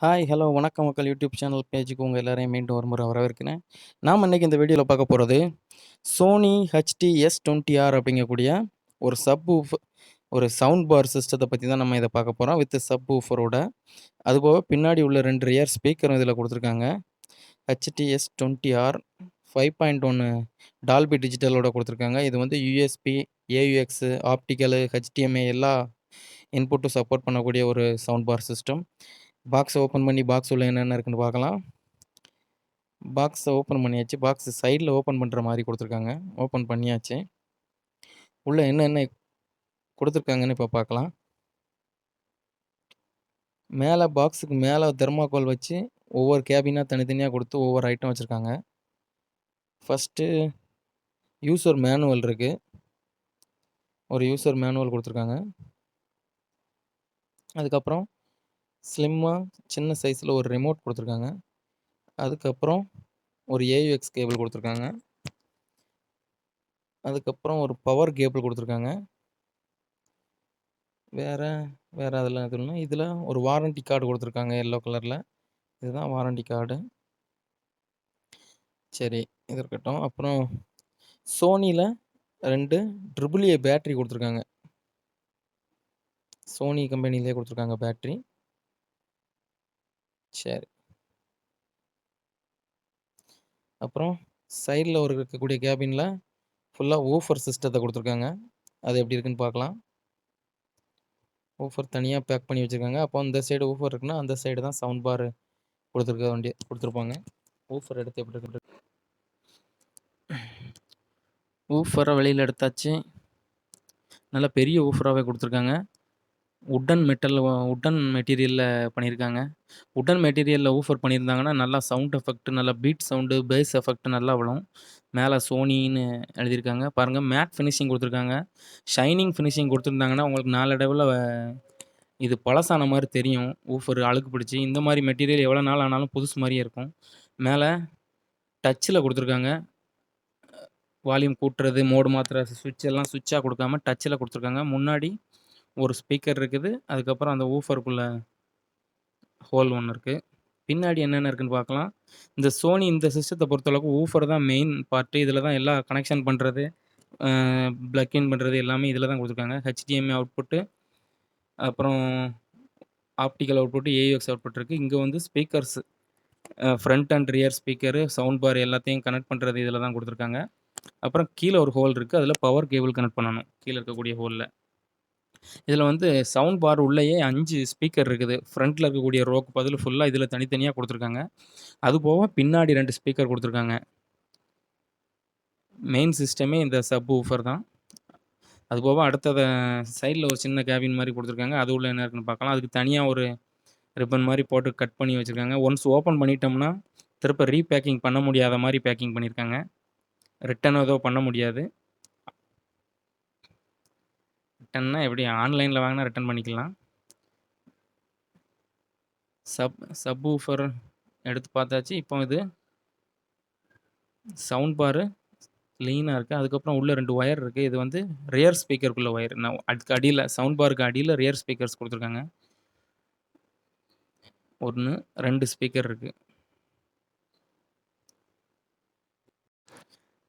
Hi, hello, வணக்கம் மக்கள். YouTube channel பேஜுக்கு உங்கள் எல்லாரையும் மீண்டும் ஒரு முறை வரவேற்கிறேன். நாம் இன்னைக்கு இந்த வீடியோவில் பார்க்க போகிறது சோனி HTS20R அப்படிங்கக்கூடிய ஒரு ஒரு சவுண்ட் பார் சிஸ்டத்தை பற்றி தான் நம்ம இதை பார்க்க போகிறோம். வித் சப்வூஃபரோட. அதுபோக பின்னாடி உள்ள 2 ரியர் ஸ்பீக்கரும் இதில் கொடுத்துருக்காங்க. HTS20R 5.1 டால்பி டிஜிட்டலோட கொடுத்துருக்காங்க. இது வந்து யூஎஸ்பி, AUX, ஆப்டிக்கலு, HDMI எல்லா இன்புட்டும் சப்போர்ட் பண்ணக்கூடிய ஒரு சவுண்ட் பார் சிஸ்டம். பாக்ஸை ஓப்பன் பண்ணி பாக்ஸ் உள்ள என்னென்ன இருக்குன்னு பார்க்கலாம். பாக்ஸை ஓப்பன் பண்ணியாச்சு. பாக்ஸ் சைடில் ஓப்பன் பண்ணுற மாதிரி கொடுத்துருக்காங்க. ஓப்பன் பண்ணியாச்சு. உள்ள என்னென்ன கொடுத்துருக்காங்கன்னு இப்போ பார்க்கலாம். மேலே பாக்ஸுக்கு மேலே தெர்மாக்கோல் வச்சு ஒவ்வொரு கேபினாக தனித்தனியாக கொடுத்து ஒவ்வொரு ஐட்டம் வச்சுருக்காங்க. ஃபஸ்ட்டு யூசர் மேனுவல் இருக்குது. ஒரு யூசர் மேனுவல் கொடுத்துருக்காங்க. அதுக்கப்புறம் ஸ்லிம்மாக சின்ன சைஸில் ஒரு ரிமோட் கொடுத்துருக்காங்க. அதுக்கப்புறம் ஒரு AUX கேபிள் கொடுத்துருக்காங்க. அதுக்கப்புறம் ஒரு பவர் கேபிள் கொடுத்துருக்காங்க. வேறு அதெல்லாம் எதுவும் இல்லை. இதில் ஒரு வாரண்டி கார்டு கொடுத்துருக்காங்க எல்லோ கலரில். இதுதான் வாரண்டி கார்டு. சரி, இது இருக்கட்டும். அப்புறம் சோனியில் 2 AAA பேட்ரி கொடுத்துருக்காங்க. சோனி கம்பெனிலே கொடுத்துருக்காங்க பேட்ரி. சரி, அப்புறம் சைடில் ஒரு இருக்கக்கூடிய கேபினில் ஃபுல்லாக ஊஃபர் சிஸ்டத்தை கொடுத்துருக்காங்க. அது எப்படி இருக்குன்னு பார்க்கலாம். ஊஃபர் தனியாக பேக் பண்ணி வச்சுருக்காங்க. அப்போ இந்த சைடு ஊஃபர் இருக்குன்னா அந்த சைடு தான் சவுண்ட் பார் கொடுத்துருப்பாங்க. ஊஃபர் எடுத்து எப்படி இருக்கு. ஊஃபரை வெளியில் எடுத்தாச்சு. நல்ல பெரிய ஊஃபராகவே கொடுத்துருக்காங்க. உட்டன் மெட்டீரியலில் பண்ணியிருக்காங்க. உட்டன் மெட்டீரியலில் ஊஃபர் பண்ணியிருந்தாங்கன்னா நல்லா சவுண்ட் எஃபெக்ட், நல்லா பீட் சவுண்டு, பேஸ் எஃபெக்ட் நல்லா விழும். மேலே சோனின்னு எழுதியிருக்காங்க. பாருங்கள், மேட் ஃபினிஷிங் கொடுத்துருக்காங்க. ஷைனிங் ஃபினிஷிங் கொடுத்துருந்தாங்கன்னா உங்களுக்கு நாளடைவில் இது பழசான மாதிரி தெரியும். ஊஃபர் அழுக்கு பிடிச்சி. இந்த மாதிரி மெட்டீரியல் எவ்வளோ நாள் ஆனாலும் புதுசு மாதிரியே இருக்கும். மேலே டச்சில் கொடுத்துருக்காங்க. வால்யூம் கூட்டுறது, மோடு மாற்றுற சுவிட்செல்லாம் சுவிட்சாக கொடுக்காம டச்சில் கொடுத்துருக்காங்க. முன்னாடி ஒரு ஸ்பீக்கர் இருக்குது. அதுக்கப்புறம் அந்த ஊஃபருக்குள்ள ஹோல் ஒன்று இருக்குது. பின்னாடி என்னென்ன இருக்குன்னு பார்க்கலாம். இந்த சோனி இந்த சிஸ்டத்தை பொறுத்தளவுக்கு ஊஃபர் தான் மெயின் பார்ட்டு. இதில் தான் எல்லா கனெக்ஷன் பண்ணுறது, ப்ளக் இன் பண்ணுறது எல்லாமே இதில் தான் கொடுத்துருக்காங்க. HDMI அவுட்புட்டு, அப்புறம் ஆப்டிக்கல் அவுட்புட்டு, AUX அவுட்புட் இருக்குது. இங்கே வந்து speakers, front and rear speaker, sound bar எல்லாத்தையும் கனெக்ட் பண்ணுறது இதில் தான் கொடுத்துருக்காங்க. அப்புறம் கீழே ஒரு ஹோல் இருக்குது. அதில் பவர் கேபிள் கனெக்ட் பண்ணணும், கீழே இருக்கக்கூடிய ஹோலில். இதில் வந்து சவுண்ட் பார் உள்ளேயே 5 ஸ்பீக்கர் இருக்குது. ஃப்ரண்ட்டில் இருக்கக்கூடிய ரோக்கு பதில் ஃபுல்லாக இதில் தனித்தனியாக கொடுத்துருக்காங்க. அதுபோக பின்னாடி 2 ஸ்பீக்கர் கொடுத்துருக்காங்க. மெயின் சிஸ்டமே இந்த சப்வூஃபர் தான். அதுபோக அடுத்தது சைடில் ஒரு சின்ன கேபின் மாதிரி கொடுத்துருக்காங்க. அது உள்ள என்ன இருக்குன்னு பார்க்கலாம். அதுக்கு தனியாக ஒரு ரிப்பன் மாதிரி போட்டு கட் பண்ணி வச்சுருக்காங்க. ஒன்ஸ் ஓப்பன் பண்ணிட்டோம்னா திரும்ப ரீபேக்கிங் பண்ண முடியாத மாதிரி பேக்கிங் பண்ணியிருக்காங்க. ரிட்டர்ன் ஏதோ பண்ண முடியாது. ரிட்டன்னா எப்படி, ஆன்லைனில் வாங்கினா ரிட்டர்ன் பண்ணிக்கலாம். சப்வூஃபர் எடுத்து பார்த்தாச்சு. இப்போ இது சவுண்ட் பாரு லீனாக இருக்குது. அதுக்கப்புறம் உள்ள 2 ஒயர் இருக்குது. இது வந்து ரியர் ஸ்பீக்கருக்குள்ள ஒயர். அதுக்கு அடியில் சவுண்ட் பாருக்கு அடியில் ரியர் ஸ்பீக்கர்ஸ் கொடுத்துருக்காங்க. 1, 2 ஸ்பீக்கர் இருக்குது.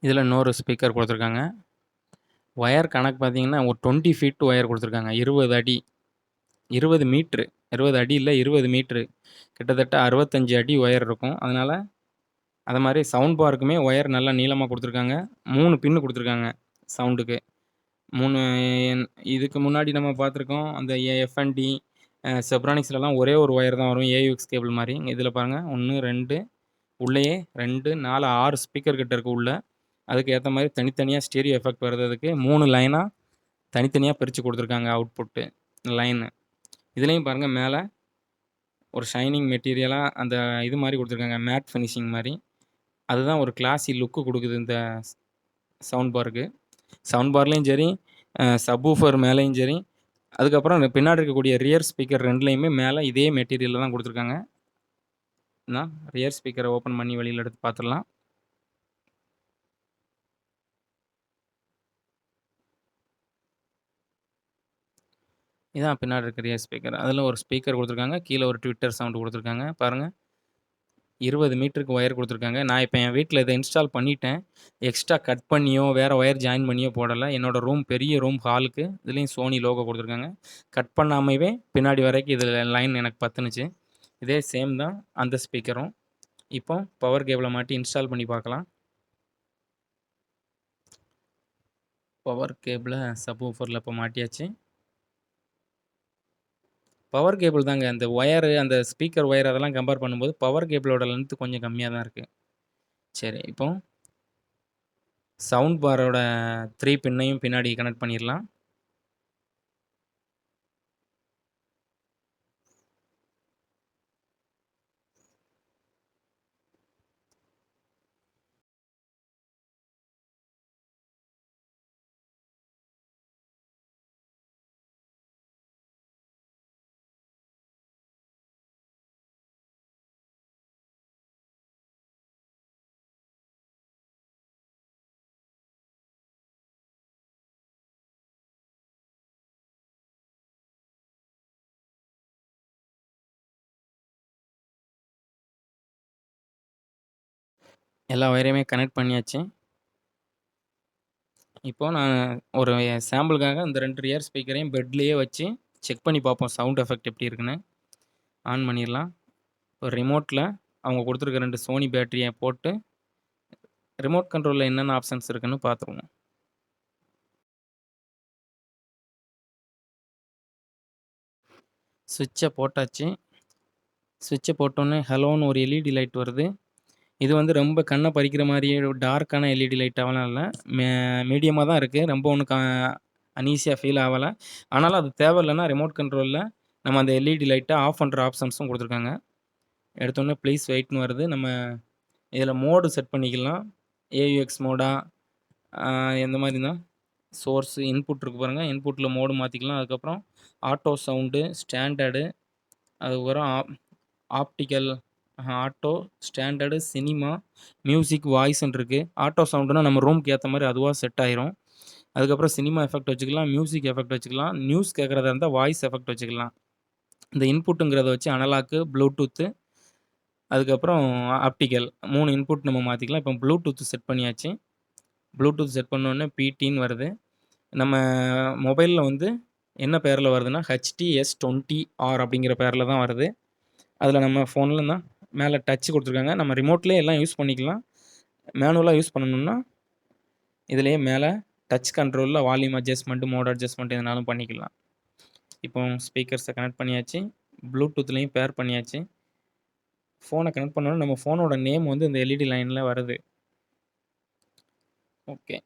இதில் இன்னொரு ஸ்பீக்கர் கொடுத்துருக்காங்க. ஒயர் கணக்கு பார்த்தீங்கன்னா ஒரு 20 ஃபீட் ஒயர் கொடுத்துருக்காங்க. 20 அடி, 20 மீட்ரு, 20 அடி இல்லை 20 மீட்ரு, கிட்டத்தட்ட 65 அடி ஒயர் இருக்கும். அதனால் அது மாதிரி சவுண்ட் பாருக்குமே ஒயர் நல்லா நீளமாக கொடுத்துருக்காங்க. 3 பின்னு கொடுத்துருக்காங்க சவுண்டுக்கு. 3 இதுக்கு முன்னாடி நம்ம பார்த்துருக்கோம். அந்த FND செப்ரானிக்ஸ்லலாம் ஒரே ஒரு ஒயர் தான் வரும், AUX கேபிள் மாதிரி. இதில் பாருங்கள், 1, 2, உள்ளேயே 2, 4, 6 ஸ்பீக்கர் கிட்ட இருக்குது உள்ள. அதுக்கு ஏற்ற மாதிரி தனித்தனியாக ஸ்டீரியோ எஃபெக்ட் வர்றதுக்கு 3 லைனாக தனித்தனியாக பிரித்து கொடுத்துருக்காங்க அவுட்புட்டு லைனு. இதுலேயும் பாருங்கள், மேலே ஒரு ஷைனிங் மெட்டீரியலாக அந்த இது மாதிரி கொடுத்துருக்காங்க, மேட் ஃபினிஷிங் மாதிரி. அதுதான் ஒரு கிளாஸி லுக்கு கொடுக்குது இந்த சவுண்ட் பாருக்கு. சவுண்ட் பார்லேயும் சரி, சப்வூஃபர் மேலேயும் சரி, அதுக்கப்புறம் பின்னாடி இருக்கக்கூடிய ரியர் ஸ்பீக்கர் 2லேயுமே மேலே இதே மெட்டீரியலில் தான் கொடுத்துருக்காங்க. நான் ரியர் ஸ்பீக்கரை ஓப்பன் பண்ணி வெளியில் எடுத்து பார்த்துடலாம். இதான் பின்னாடி இருக்க ரியர் ஸ்பீக்கர். அதில ஒரு ஸ்பீக்கர் குடுத்துருக்காங்க. கீழ ஒரு ட்விட்டர் சவுண்ட் குடுத்துருக்காங்க. பாருங்க. 20 மீட்டருக்கு ஒயர் குடுத்துருக்காங்க. நான் இப்ப என் வீட்ல இத இன்ஸ்டால் பண்ணிட்டேன். எக்ஸ்ட்ரா கட் பண்ணியோ, வேற ஒயர் ஜாயின் பண்ணியோ போடல. என்னோட ரூம் பெரிய ரூம் ஹாலுக்கு இதுலயும் Sony லோகோ குடுத்துருக்காங்க. கட் பண்ணாமவே பின்னாடி வரைக்கும் இதுல லைன் எனக்கு பத்துனுச்சு. இதே சேம் தான் அந்த ஸ்பீக்கரும். இப்போ பவர் கேபிள மாட்டி இன்ஸ்டால் பண்ணி பார்க்கலாம். பவர் கேபிள சப்வூஃபர்ல இப்போ மாட்டியாச்சு. பவர் கேபிள் தாங்க. அந்த ஒயரு, அந்த ஸ்பீக்கர் ஒயர் அதெல்லாம் கம்பேர் பண்ணும்போது பவர் கேபிளோட லென்த் கொஞ்சம் கம்மியா தான் இருக்கு. சரி, இப்போ சவுண்ட் பாரோட 3 பின்னையும் பின்னாடி கனெக்ட் பண்ணிரலாம். எல்லா ஒயரையுமே கனெக்ட் பண்ணியாச்சு. இப்போ நான் ஒரு சாம்பிளுக்காக இந்த 2 ரியர் ஸ்பீக்கரையும் பெட்லயே வச்சு செக் பண்ணி பார்ப்போம் சவுண்ட் எஃபெக்ட் எப்படி இருக்குன்னு. ஆன் பண்ணிரலாம். ஒரு ரிமோட்ல அவங்க குடுத்துருக்க 2 Sony பேட்டரிய போட்டு ரிமோட் கண்ட்ரோல்ல என்னென்ன ஆப்ஷன்ஸ் இருக்குன்னு பார்த்துருவோம். ஸ்விட்ச போட்டாச்சு. ஸ்விட்ச போட்டோனே ஹலோன்னு ஒரு எல்இடி லைட் வருது. இது வந்து ரொம்ப கண்ண பறிக்கிற மாரியே டார்க்கான எல்இடி லைட்டாவெல்லாம் இல்ல. மீடியமா தான் இருக்கு. ரொம்ப ஒண்ணும் அனீசியா ஃபீல் ஆவல. ஆனாலும் அது தேவையில்லன்னா ரிமோட் கண்ட்ரோல்ல நம்ம அந்த எல்இடி லைட்ட ஆஃப் பண்ற ஆப்ஷன்ஸும் குடுத்துருக்காங்க. எடுத்தோனே ப்ளீஸ் வெயிட்ன்னு வருது. நம்ம இதில மோடு செட் பண்ணிக்கலாம். ஏயுஎக்ஸ் மோடா, அ எந்த மாரினா சோர்ஸ் இன்புட் இருக்கு பாருங்க. இன்புட்ல மோடு மாத்திக்கலாம். அதுக்கப்புறம் ஆட்டோ சவுண்டு, ஸ்டாண்டர்டு, அதுக்கப்புறம் optical, auto, standard, cinema, music, வாய்ஸ்ன்னு இருக்கு. ஆட்டோ சவுண்டுனா நம்ம ரூம்க்கு ஏத்த மாரி அதுவா செட் ஆயிரும். அதுக்கப்புறம் சினிமா எஃபெக்ட் வச்சுக்கலாம், மியூசிக் எஃபெக்ட் வச்சுக்கலாம், நியூஸ் கேட்கறதா இருந்தா வாய்ஸ் எஃபெக்ட் வச்சுக்கலாம். இந்த இன்புட்டுங்கிறத வச்சு அனலாக்கு, ப்ளூடூத்து, அதுக்கப்புறம் ஆப்டிகல் 3 இன்புட் நம்ம மாத்திக்கலாம். இப்போ ப்ளூடூத் செட் பண்ணியாச்சு. ப்ளூடூத் செட் பண்ணோனே பிடின்னு வருது. நம்ம மொபைல்ல வந்து என்ன பேர்ல வருதுன்னா, HTS20R அப்படிங்கிற பேர்ல தான் வருது. அதில நம்ம ஃபோன்லனா மேல டச் குடுத்துருக்காங்க. நம்ம ரிமோட்லயே எல்லாம் யூஸ் பண்ணிக்கலாம். மேனுவலா யூஸ் பண்ணணும்னா, இதிலேயே மேல டச் கண்ட்ரோல்ல வால்யூம் அட்ஜஸ்ட்மென்ட், மோட் அட்ஜஸ்ட்மென்ட் எதுனாலும் பண்ணிக்கலாம். இப்போ ஸ்பீக்கர்ஸ கனெக்ட் பண்ணியாச்சு. ப்ளூடூத்லயும் பேர் பண்ணியாச்சு. ஃபோன கனெக்ட் பண்ணோனே நம்ம ஃபோனோட நேம் வந்து இந்த எல்இடி லைன்ல வருது. ஓகே.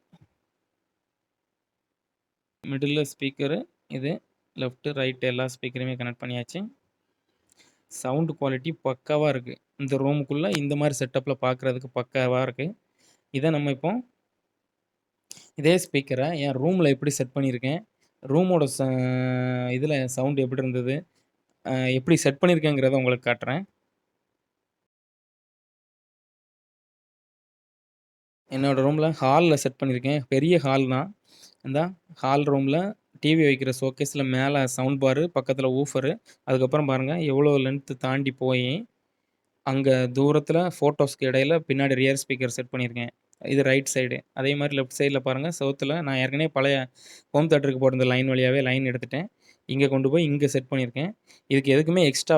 மிடில்ல ஸ்பீக்கரு இது. லெஃப்ட், ரைட் எல்லா ஸ்பீக்கரையுமே கனெக்ட் பண்ணியாச்சு. சவுண்ட் குவாலிட்டி பக்காவா இருக்கு. இந்த ரூமுக்குள்ள இந்த மாரி செட்டப்ல பார்க்கறதுக்கு பக்காவா இருக்கு. இத நம்ம இப்போ இதே ஸ்பீக்கர என் ரூம்ல எப்படி செட் பண்ணியிருக்கேன், ரூமோட இதுல சவுண்ட் எப்படி இருந்தது, எப்படி செட் பண்ணியிருக்கேங்கிறத உங்களுக்கு காட்டுறேன். என்னோட ரூம்ல ஹால்ல செட் பண்ணியிருக்கேன். பெரிய ஹால் தான். இந்த ஹால் ரூம்ல டிவி வைக்கிற ஷோகேஸ்ல மேல சவுண்ட் பாரு, பக்கத்துல வூஃபரு, அதுக்கப்புறம் பாருங்க எவ்வளோ லென்த் தாண்டி போயி, அங்க தூரத்துல ஃபோட்டோஸ்க்கு இடையில பின்னாடி ரியர் ஸ்பீக்கர் செட் பண்ணியிருக்கேன். இது ரைட் சைடு. அதே மாரி லெஃப்ட் சைட்ல பாருங்க செவுத்துல நான் ஏற்கனவே பழைய ஹோம் தியேட்டருக்கு போட்டிருந்த லைன் வழியாவே லைன் எடுத்துட்டேன். இங்க கொண்டு போய் இங்க செட் பண்ணியிருக்கேன். இதுக்கு எதுக்குமே எக்ஸ்ட்ரா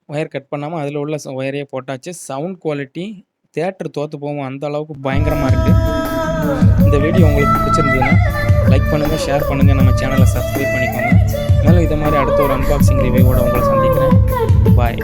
ஒயர் கட் பண்ணாம அதில உள்ள ஒயரையே போட்டாச்சு. சவுண்ட் குவாலிட்டி தியேட்டர் தோத்து போகும் அந்த அளவுக்கு பயங்கரமா இருக்கு. இந்த வீடியோ உங்களுக்கு பிடிச்சிருந்ததுன்னா, லைக் பண்ணுங்க, ஷேர் பண்ணுங்க, நம்ம சேனல சப்ஸ்கிரைப் பண்ணிக்கோங்க. மேலும் இத மாரி அடுத்த ஒரு அன்பாக்சிங் ரிவ்யூவோட உங்கள சந்திக்கிறேன். பாய்.